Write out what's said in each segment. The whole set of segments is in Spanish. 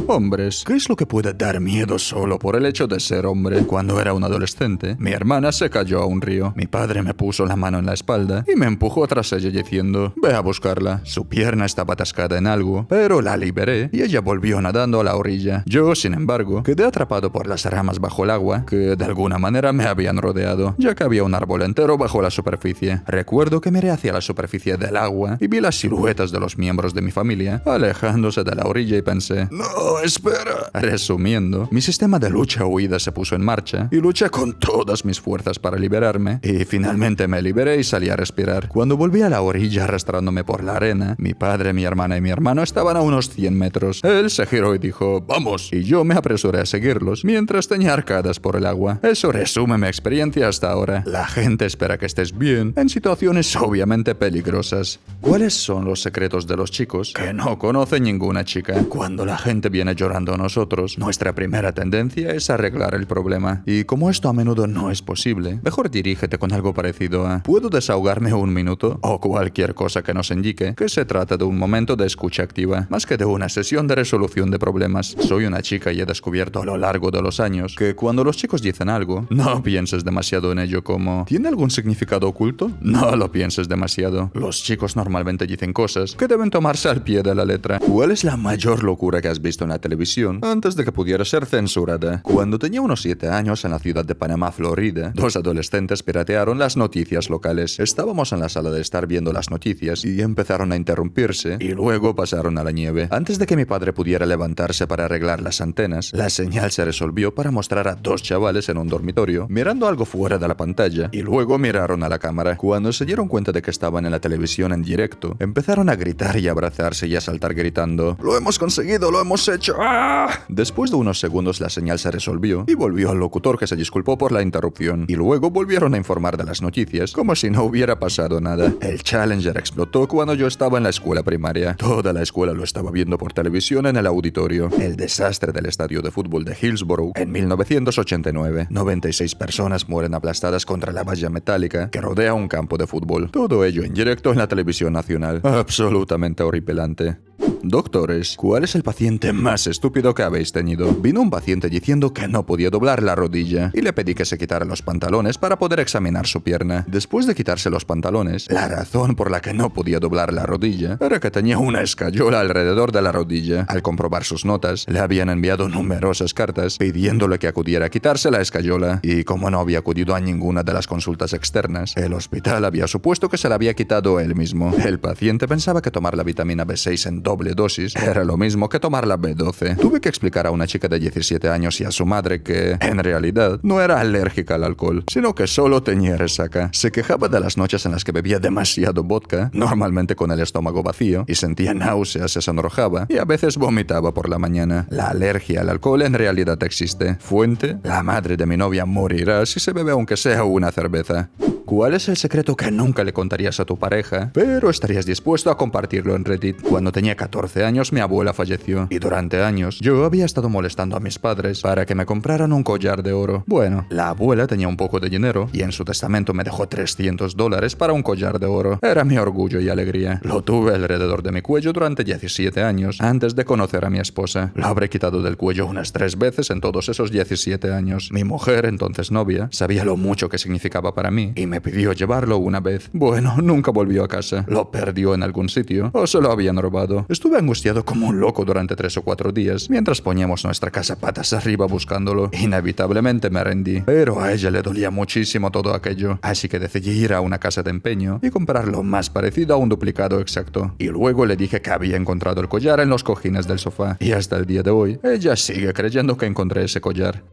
Hombres. ¿Qué es lo que puede dar miedo solo por el hecho de ser hombre? Cuando era un adolescente, mi hermana se cayó a un río. Mi padre me puso la mano en la espalda y me empujó tras ella diciendo, ve a buscarla. Su pierna estaba atascada en algo, pero la liberé y ella volvió nadando a la orilla. Yo, sin embargo, quedé atrapado por las ramas bajo el agua, que de alguna manera me habían rodeado, ya que había un árbol entero bajo la superficie. Recuerdo que miré hacia la superficie del agua y vi las siluetas de los miembros de mi familia alejándose de la orilla y pensé, ¡no, espera! Resumiendo, mi sistema de lucha-huida se puso en marcha y luché con todas mis fuerzas para liberarme, y finalmente me liberé y salí a respirar. Cuando volví a la orilla arrastrándome por la arena, mi padre, mi hermana y mi hermano estaban a unos 100 metros. Él se giró y dijo, ¡vamos! Y yo me apresuré a seguirlos mientras tenía arcadas por el agua. Eso resume mi experiencia hasta ahora. La gente espera que estés bien en situaciones obviamente peligrosas. ¿Cuáles son los secretos de los chicos que no conocen ninguna chica? Cuando la gente viene llorando a nosotros, nuestra primera tendencia es arreglar el problema. Y como esto a menudo no es posible, mejor dirígete con algo parecido a ¿puedo desahogarme un minuto? O cualquier cosa que nos indique que se trata de un momento de escucha activa, más que de una sesión de resolución de problemas. Soy una chica y he descubierto a lo largo de los años que cuando los chicos dicen algo, no pienses demasiado en ello como ¿tiene algún significado oculto? No lo pienses demasiado. Los chicos normalmente dicen cosas que deben tomarse al pie de la letra. ¿Cuál es la mayor locura que has visto en la televisión antes de que pudiera ser censurada? Cuando tenía unos 7 años en la ciudad de Panamá, Florida, 2 adolescentes piratearon las noticias locales. Estábamos en la sala de estar viendo las noticias y empezaron a interrumpirse y luego pasaron a la nieve. Antes de que mi padre pudiera levantarse para arreglar las antenas, la señal se resolvió para mostrar a 2 chavales en un dormitorio mirando algo fuera de la pantalla y luego miraron a la cámara. Cuando se dieron cuenta de que estaban en la televisión en directo, empezaron a gritar y abrazarse y a saltar gritando ¡lo hemos conseguido! ¡Lo hemos hecho! ¡Ah! Después de unos segundos la señal se resolvió y volvió al locutor, que se disculpó por la interrupción, y luego volvieron a informar de las noticias como si no hubiera pasado nada. El Challenger explotó cuando yo estaba en la escuela primaria. Toda la escuela lo estaba viendo por televisión en el auditorio. El desastre del estadio de fútbol de Hillsborough en 1989. 96 personas mueren aplastadas contra la valla metálica que rodea un campo de fútbol. Todo ello en directo en la televisión nacional. Absolutamente horripilante. Doctores, ¿cuál es el paciente más estúpido que habéis tenido? Vino un paciente diciendo que no podía doblar la rodilla y le pedí que se quitara los pantalones para poder examinar su pierna. Después de quitarse los pantalones, la razón por la que no podía doblar la rodilla era que tenía una escayola alrededor de la rodilla. Al comprobar sus notas, le habían enviado numerosas cartas pidiéndole que acudiera a quitarse la escayola, y como no había acudido a ninguna de las consultas externas, el hospital había supuesto que se la había quitado él mismo. El paciente pensaba que tomar la vitamina B6 en doble dosis era lo mismo que tomar la B12. Tuve que explicar a una chica de 17 años y a su madre que, en realidad, no era alérgica al alcohol, sino que solo tenía resaca. Se quejaba de las noches en las que bebía demasiado vodka, normalmente con el estómago vacío, y sentía náuseas, se sonrojaba y a veces vomitaba por la mañana. La alergia al alcohol en realidad existe. Fuente: la madre de mi novia morirá si se bebe aunque sea una cerveza. ¿Cuál es el secreto que nunca le contarías a tu pareja, pero estarías dispuesto a compartirlo en Reddit? Cuando tenía 14 años, mi abuela falleció, y durante años yo había estado molestando a mis padres para que me compraran un collar de oro. Bueno, la abuela tenía un poco de dinero y en su testamento me dejó $300 para un collar de oro. Era mi orgullo y alegría. Lo tuve alrededor de mi cuello durante 17 años, antes de conocer a mi esposa. Lo habré quitado del cuello unas 3 veces en todos esos 17 años. Mi mujer, entonces novia, sabía lo mucho que significaba para mí y me pidió llevarlo una vez. Bueno, nunca volvió a casa. Lo perdió en algún sitio o se lo habían robado. Estuve angustiado como un loco durante 3 o 4 días mientras poníamos nuestra casa patas arriba buscándolo. Inevitablemente me rendí, pero a ella le dolía muchísimo todo aquello, así que decidí ir a una casa de empeño y comprar lo más parecido a un duplicado exacto. Y luego le dije que había encontrado el collar en los cojines del sofá, y hasta el día de hoy ella sigue creyendo que encontré ese collar.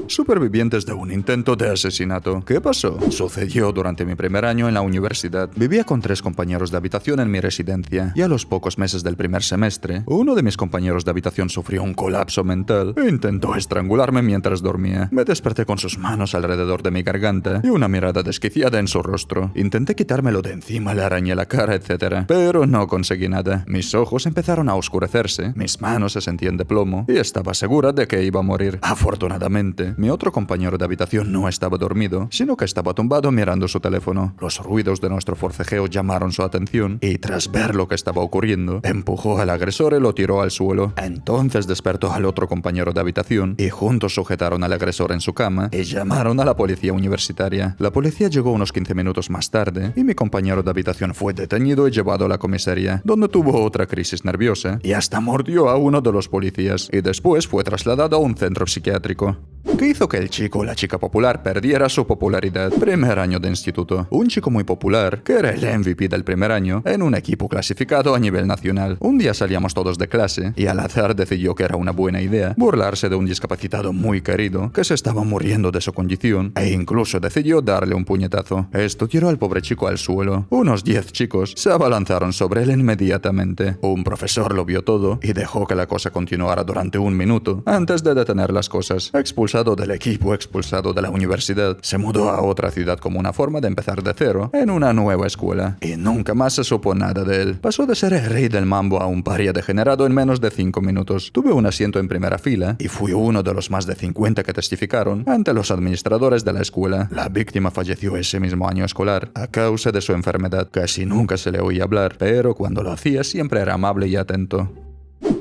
Supervivientes de un intento de asesinato. ¿Qué pasó? Sucedió durante mi primer año en la universidad. Vivía con 3 compañeros de habitación en mi residencia, y a los pocos meses del primer semestre, uno de mis compañeros de habitación sufrió un colapso mental e intentó estrangularme mientras dormía. Me desperté con sus manos alrededor de mi garganta y una mirada desquiciada en su rostro. Intenté quitármelo de encima, le arañé la cara, etc., pero no conseguí nada. Mis ojos empezaron a oscurecerse, mis manos se sentían de plomo y estaba segura de que iba a morir. Afortunadamente, Mi otro compañero de habitación no estaba dormido, sino que estaba tumbado mirando su teléfono. Los ruidos de nuestro forcejeo llamaron su atención y tras ver lo que estaba ocurriendo, empujó al agresor y lo tiró al suelo. Entonces despertó al otro compañero de habitación y juntos sujetaron al agresor en su cama y llamaron a la policía universitaria. La policía llegó unos 15 minutos más tarde y mi compañero de habitación fue detenido y llevado a la comisaría, donde tuvo otra crisis nerviosa y hasta mordió a uno de los policías y después fue trasladado a un centro psiquiátrico. ¿Qué hizo que el chico o la chica popular perdiera su popularidad? Primer año de instituto. Un chico muy popular, que era el MVP del primer año, en un equipo clasificado a nivel nacional. Un día salíamos todos de clase y al azar decidió que era una buena idea burlarse de un discapacitado muy querido que se estaba muriendo de su condición e incluso decidió darle un puñetazo. Esto tiró al pobre chico al suelo. Unos 10 chicos se abalanzaron sobre él inmediatamente. Un profesor lo vio todo y dejó que la cosa continuara durante 1 minuto antes de detener las cosas. Expulsado del equipo, expulsado de la universidad, se mudó a otra ciudad como una forma de empezar de cero en una nueva escuela y nunca más se supo nada de él. Pasó de ser el rey del mambo a un paria degenerado en menos de 5 minutos. Tuve un asiento en primera fila y fui uno de los más de 50 que testificaron ante los administradores de la escuela. La víctima falleció ese mismo año escolar a causa de su enfermedad. Casi nunca se le oía hablar, pero cuando lo hacía siempre era amable y atento.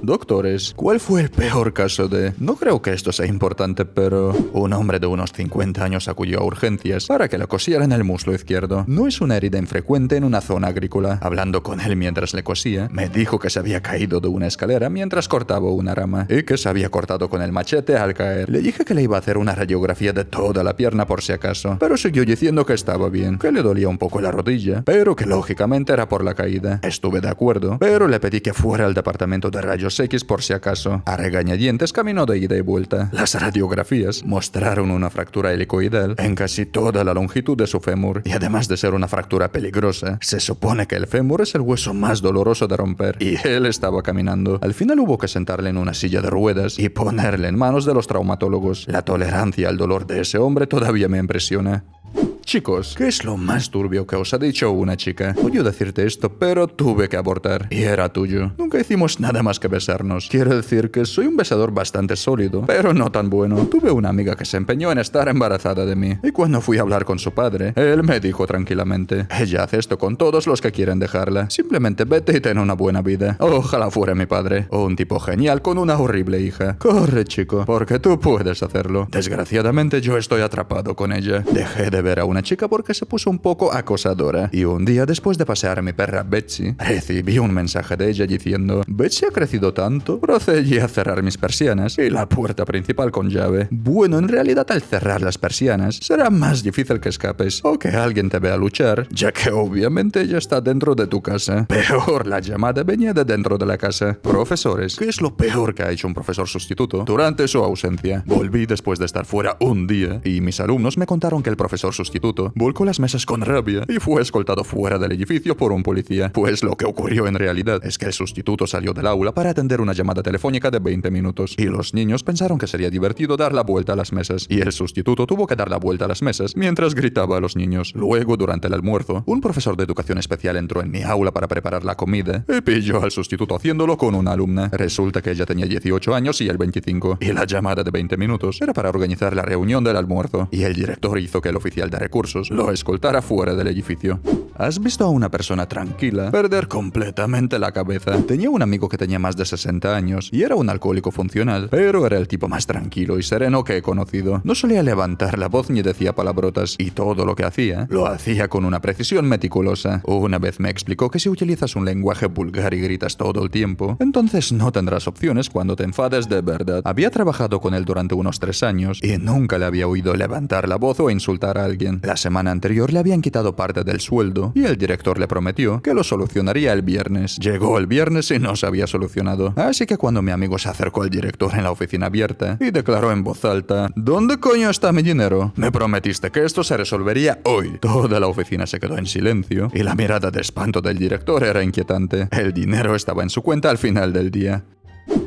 Doctores, ¿cuál fue el peor caso de...? No creo que esto sea importante, pero... Un hombre de unos 50 años acudió a urgencias para que le cosieran el muslo izquierdo. No es una herida infrecuente en una zona agrícola. Hablando con él mientras le cosía, me dijo que se había caído de una escalera mientras cortaba una rama y que se había cortado con el machete al caer. Le dije que le iba a hacer una radiografía de toda la pierna por si acaso, pero siguió diciendo que estaba bien, que le dolía un poco la rodilla, pero que lógicamente era por la caída. Estuve de acuerdo, pero le pedí que fuera al departamento de rayos X por si acaso. A regañadientes caminó de ida y vuelta. Las radiografías mostraron una fractura helicoidal en casi toda la longitud de su fémur y además de ser una fractura peligrosa, se supone que el fémur es el hueso más doloroso de romper y él estaba caminando. Al final hubo que sentarle en una silla de ruedas y ponerle en manos de los traumatólogos. La tolerancia al dolor de ese hombre todavía me impresiona. Chicos, ¿qué es lo más turbio que os ha dicho una chica? Odio decirte esto, pero tuve que abortar. Y era tuyo. Nunca hicimos nada más que besarnos. Quiero decir que soy un besador bastante sólido, pero no tan bueno. Tuve una amiga que se empeñó en estar embarazada de mí. Y cuando fui a hablar con su padre, él me dijo tranquilamente: ella hace esto con todos los que quieren dejarla. Simplemente vete y ten una buena vida. Ojalá fuera mi padre. Un tipo genial con una horrible hija. Corre, chico, porque tú puedes hacerlo. Desgraciadamente yo estoy atrapado con ella. Dejé de ver a una chica porque se puso un poco acosadora. Y un día, después de pasear a mi perra Betsy, recibí un mensaje de ella diciendo: Betsy ha crecido tanto. Procedí a cerrar mis persianas y la puerta principal con llave. Bueno, en realidad al cerrar las persianas será más difícil que escapes o que alguien te vea luchar, ya que obviamente ya está dentro de tu casa. Peor, la llamada venía de dentro de la casa. Profesores, ¿qué es lo peor que ha hecho un profesor sustituto durante su ausencia? Volví después de estar fuera un día y mis alumnos me contaron que el profesor sustituto volcó las mesas con rabia y fue escoltado fuera del edificio por un policía. Pues lo que ocurrió en realidad es que el sustituto salió del aula para atender una llamada telefónica de 20 minutos y los niños pensaron que sería divertido dar la vuelta a las mesas y el sustituto tuvo que dar la vuelta a las mesas mientras gritaba a los niños. Luego, durante el almuerzo, un profesor de educación especial entró en mi aula para preparar la comida y pilló al sustituto haciéndolo con una alumna. Resulta que ella tenía 18 años y él 25 y la llamada de 20 minutos era para organizar la reunión del almuerzo y el director hizo que el oficial de recursos lo escoltara fuera del edificio. ¿Has visto a una persona tranquila perder completamente la cabeza? Tenía un amigo que tenía más de 60 años y era un alcohólico funcional, pero era el tipo más tranquilo y sereno que he conocido. No solía levantar la voz ni decía palabrotas y todo lo que hacía, lo hacía con una precisión meticulosa. Una vez me explicó que si utilizas un lenguaje vulgar y gritas todo el tiempo, entonces no tendrás opciones cuando te enfades de verdad. Había trabajado con él durante unos 3 años y nunca le había oído levantar la voz o insultar a alguien. La semana anterior le habían quitado parte del sueldo y el director le prometió que lo solucionaría el viernes. Llegó el viernes y no se había solucionado. Así que cuando mi amigo se acercó al director en la oficina abierta y declaró en voz alta: ¿Dónde coño está mi dinero? Me prometiste que esto se resolvería hoy. Toda la oficina se quedó en silencio y la mirada de espanto del director era inquietante. El dinero estaba en su cuenta al final del día.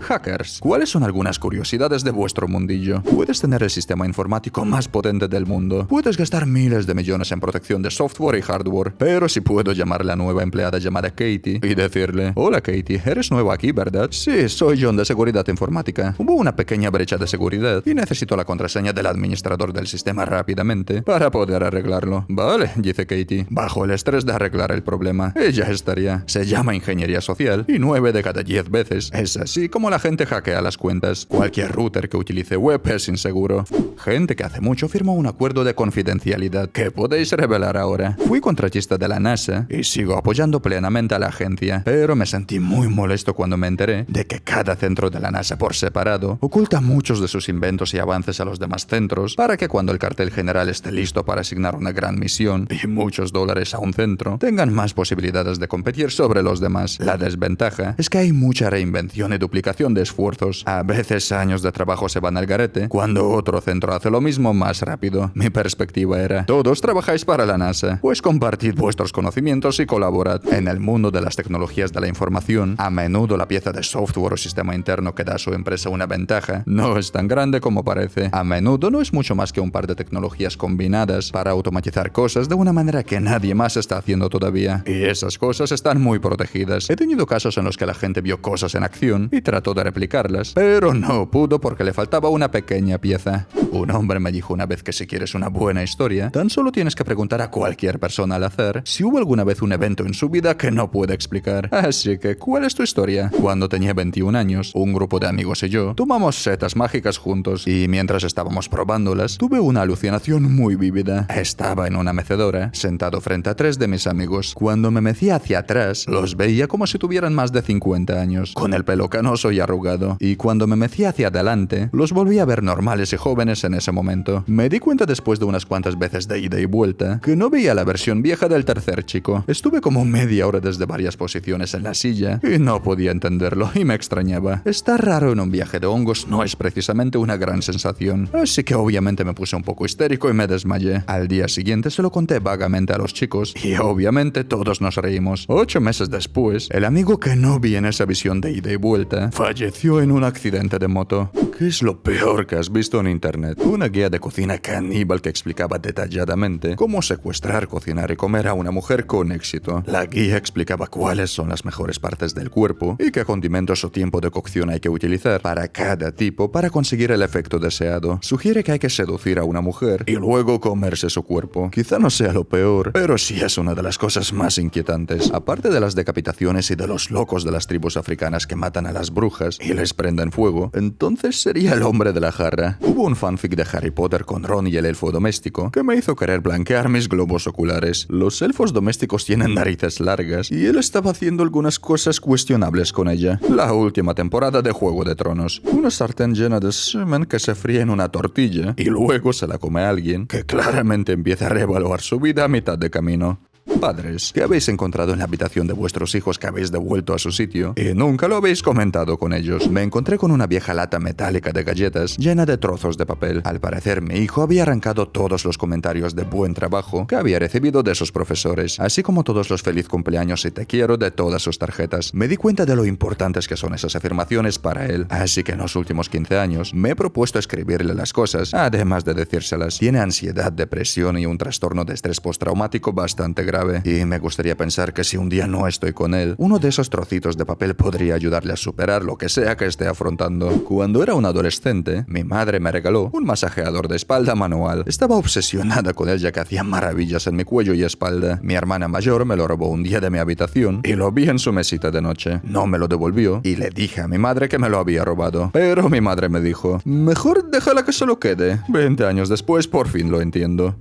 Hackers. ¿Cuáles son algunas curiosidades de vuestro mundillo? Puedes tener el sistema informático más potente del mundo. Puedes gastar miles de millones en protección de software y hardware. Pero si puedo llamar a la nueva empleada llamada Katie y decirle: hola Katie, eres nueva aquí, ¿verdad? Sí, soy John de seguridad informática. Hubo una pequeña brecha de seguridad y necesito la contraseña del administrador del sistema rápidamente para poder arreglarlo. Vale, dice Katie, bajo el estrés de arreglar el problema. Ella estaría. Se llama ingeniería social y 9 de cada 10 veces es así como la gente hackea las cuentas. Cualquier router que utilice web es inseguro. Gente que hace mucho firmó un acuerdo de confidencialidad que podéis revelar ahora. Fui contratista de la NASA y sigo apoyando plenamente a la agencia, pero me sentí muy molesto cuando me enteré de que cada centro de la NASA por separado oculta muchos de sus inventos y avances a los demás centros para que cuando el cartel general esté listo para asignar una gran misión y muchos dólares a un centro, tengan más posibilidades de competir sobre los demás. La desventaja es que hay mucha reinvención y duplicación de esfuerzos. A veces años de trabajo se van al garete cuando otro centro hace lo mismo más rápido. Mi perspectiva era: todos trabajáis para la NASA, pues compartid vuestros conocimientos y colaborad. En el mundo de las tecnologías de la información, a menudo la pieza de software o sistema interno que da a su empresa una ventaja no es tan grande como parece. A menudo no es mucho más que un par de tecnologías combinadas para automatizar cosas de una manera que nadie más está haciendo todavía. Y esas cosas están muy protegidas. He tenido casos en los que la gente vio cosas en acción y trató de replicarlas, pero no pudo porque le faltaba una pequeña pieza. Un hombre me dijo una vez que si quieres una buena historia, tan solo tienes que preguntar a cualquier persona al azar si hubo alguna vez un evento en su vida que no puede explicar. Así que, ¿cuál es tu historia? Cuando tenía 21 años, un grupo de amigos y yo tomamos setas mágicas juntos y mientras estábamos probándolas, tuve una alucinación muy vívida. Estaba en una mecedora, sentado frente a 3 de mis amigos. Cuando me mecía hacia atrás, los veía como si tuvieran más de 50 años, con el pelo canoso y arrugado. Y cuando me mecía hacia adelante, los volví a ver normales y jóvenes en ese momento. Me di cuenta después de unas cuantas veces de ida y vuelta que no veía la versión vieja del tercer chico. Estuve como media hora desde varias posiciones en la silla y no podía entenderlo y me extrañaba. Estar raro en un viaje de hongos no es precisamente una gran sensación, así que obviamente me puse un poco histérico y me desmayé. Al día siguiente se lo conté vagamente a los chicos y obviamente todos nos reímos. 8 meses después, el amigo que no vi en esa visión de ida y vuelta falleció en un accidente de moto. ¿Qué es lo peor que has visto en internet? Una guía de cocina caníbal que explicaba detalladamente cómo secuestrar, cocinar y comer a una mujer con éxito. La guía explicaba cuáles son las mejores partes del cuerpo y qué condimentos o tiempo de cocción hay que utilizar para cada tipo para conseguir el efecto deseado. Sugiere que hay que seducir a una mujer y luego comerse su cuerpo. Quizá no sea lo peor, pero sí es una de las cosas más inquietantes. Aparte de las decapitaciones y de los locos de las tribus africanas que matan a las brujas y les prenden fuego, entonces sería el hombre de la jarra. Hubo un fanfic de Harry Potter con Ron y el elfo doméstico que me hizo querer blanquear mis globos oculares. Los elfos domésticos tienen narices largas y él estaba haciendo algunas cosas cuestionables con ella. La última temporada de Juego de Tronos. Una sartén llena de semen que se fríe en una tortilla y luego se la come a alguien que claramente empieza a reevaluar su vida a mitad de camino. Padres, ¿qué habéis encontrado en la habitación de vuestros hijos que habéis devuelto a su sitio y nunca lo habéis comentado con ellos? Me encontré con una vieja lata metálica de galletas llena de trozos de papel. Al parecer, mi hijo había arrancado todos los comentarios de buen trabajo que había recibido de sus profesores, así como todos los feliz cumpleaños y te quiero de todas sus tarjetas. Me di cuenta de lo importantes que son esas afirmaciones para él, así que en los últimos 15 años me he propuesto escribirle las cosas, además de decírselas. Tiene ansiedad, depresión y un trastorno de estrés postraumático bastante grave. Y me gustaría pensar que si un día no estoy con él, uno de esos trocitos de papel podría ayudarle a superar lo que sea que esté afrontando. Cuando era un adolescente, mi madre me regaló un masajeador de espalda manual. Estaba obsesionada con él ya que hacía maravillas en mi cuello y espalda. Mi hermana mayor me lo robó un día de mi habitación y lo vi en su mesita de noche. No me lo devolvió y le dije a mi madre que me lo había robado. Pero mi madre me dijo: mejor déjala que se lo quede. 20 años después por fin lo entiendo.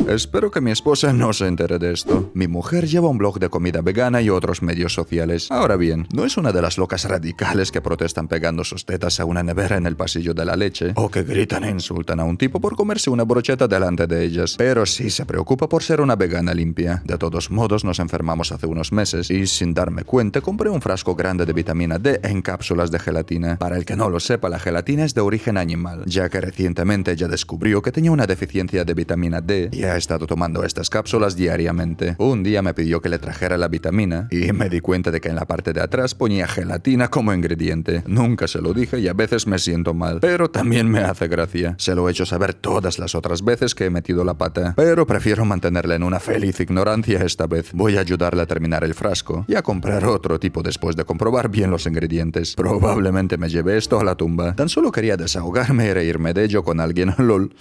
Espero que mi esposa no se entere de esto. Mi mujer lleva un blog de comida vegana y otros medios sociales. Ahora bien, no es una de las locas radicales que protestan pegando sus tetas a una nevera en el pasillo de la leche, o que gritan e insultan a un tipo por comerse una brocheta delante de ellas, pero sí se preocupa por ser una vegana limpia. De todos modos, nos enfermamos hace unos meses y, sin darme cuenta, compré un frasco grande de vitamina D en cápsulas de gelatina. Para el que no lo sepa, la gelatina es de origen animal, ya que recientemente ella descubrió que tenía una deficiencia de vitamina D y estado tomando estas cápsulas diariamente. Un día me pidió que le trajera la vitamina y me di cuenta de que en la parte de atrás ponía gelatina como ingrediente. Nunca se lo dije y a veces me siento mal, pero también me hace gracia. Se lo he hecho saber todas las otras veces que he metido la pata, pero prefiero mantenerla en una feliz ignorancia esta vez. Voy a ayudarle a terminar el frasco y a comprar otro tipo después de comprobar bien los ingredientes. Probablemente me lleve esto a la tumba. Tan solo quería desahogarme y reírme de ello con alguien. LOL.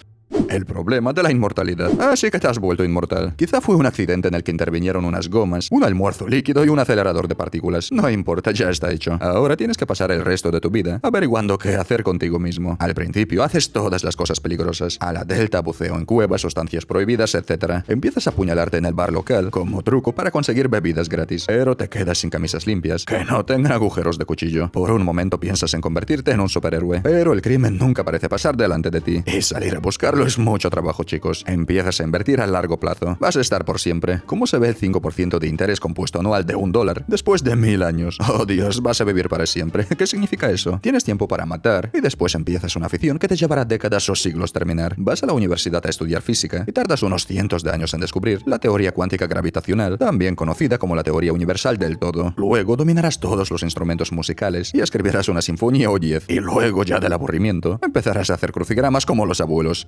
El problema de la inmortalidad. Así que te has vuelto inmortal. Quizá fue un accidente en el que intervinieron unas gomas, un almuerzo líquido y un acelerador de partículas. No importa, ya está hecho. Ahora tienes que pasar el resto de tu vida averiguando qué hacer contigo mismo. Al principio haces todas las cosas peligrosas. A la delta, buceo en cuevas, sustancias prohibidas, etc. Empiezas a apuñalarte en el bar local como truco para conseguir bebidas gratis. Pero te quedas sin camisas limpias, que no tengan agujeros de cuchillo. Por un momento piensas en convertirte en un superhéroe. Pero el crimen nunca parece pasar delante de ti. Y salir a buscarlo es mucho trabajo, chicos. Empiezas a invertir a largo plazo. Vas a estar por siempre. ¿Cómo se ve el 5% de interés compuesto anual de $1 después de 1000 años? Oh Dios, vas a vivir para siempre. ¿Qué significa eso? Tienes tiempo para matar y después empiezas una afición que te llevará décadas o siglos terminar. Vas a la universidad a estudiar física y tardas unos cientos de años en descubrir la teoría cuántica gravitacional, también conocida como la teoría universal del todo. Luego dominarás todos los instrumentos musicales y escribirás una sinfonía o 10. Y luego, ya del aburrimiento, empezarás a hacer crucigramas como los abuelos.